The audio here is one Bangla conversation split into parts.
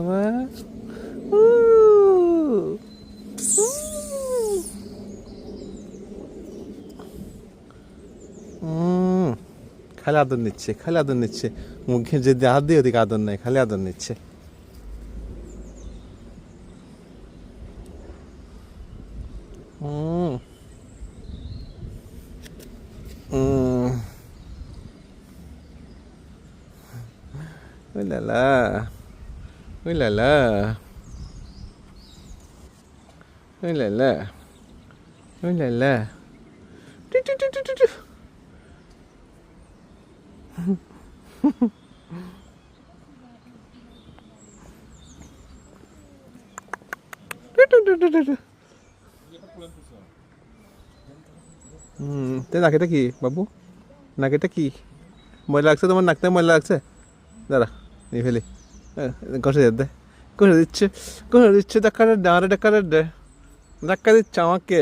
va? Ouh. খালি আদর নিচ্ছে, খালি আদর নিচ্ছে। মুখে যদি হাত দিয়ে ওদিকে আদর নেই, খালি আদর নিচ্ছে। হুম হুম ওই লালা, ওই লালা, ওই লালা, ওই লালা। টু টু টু টু টু টু। টু টু টু টু টু টু। নাকেটা কি বাবু? নাকেটা কি ময়লা লাগছে তোমার? নাকতে ময়লা লাগছে? দাঁড়া, নিয়ে ফেলি। ঘষে দে, ঘষে দিচ্ছে, ঘষে দিচ্ছে। ধাক্কা দে, আরে ধাক্কা দে, ধাক্কা দিচ্ছে আমাকে।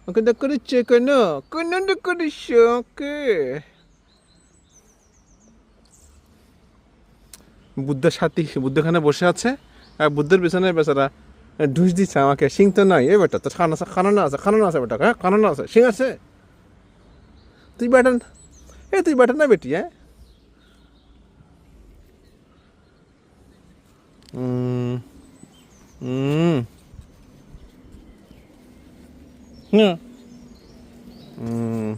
ওকে ধাক্কা দিচ্ছে কেন? কেন ধাক্কা দিচ্ছে ওকে? বুদ্ধের সাথী বুদ্ধখানে বসে আছে, আর বুদ্ধের পিছনে বেচারা ঢুস দিচ্ছে আমাকে। সিং তো নাই এ বেটা, তো খানানো আছে, খানানো আছে বেটা, হ্যাঁ খানানো আছে, সিং আছে। তুই বেটা, এ তুই বেটা না বেটি? হ্যাঁ, হুম হুম হুম হুম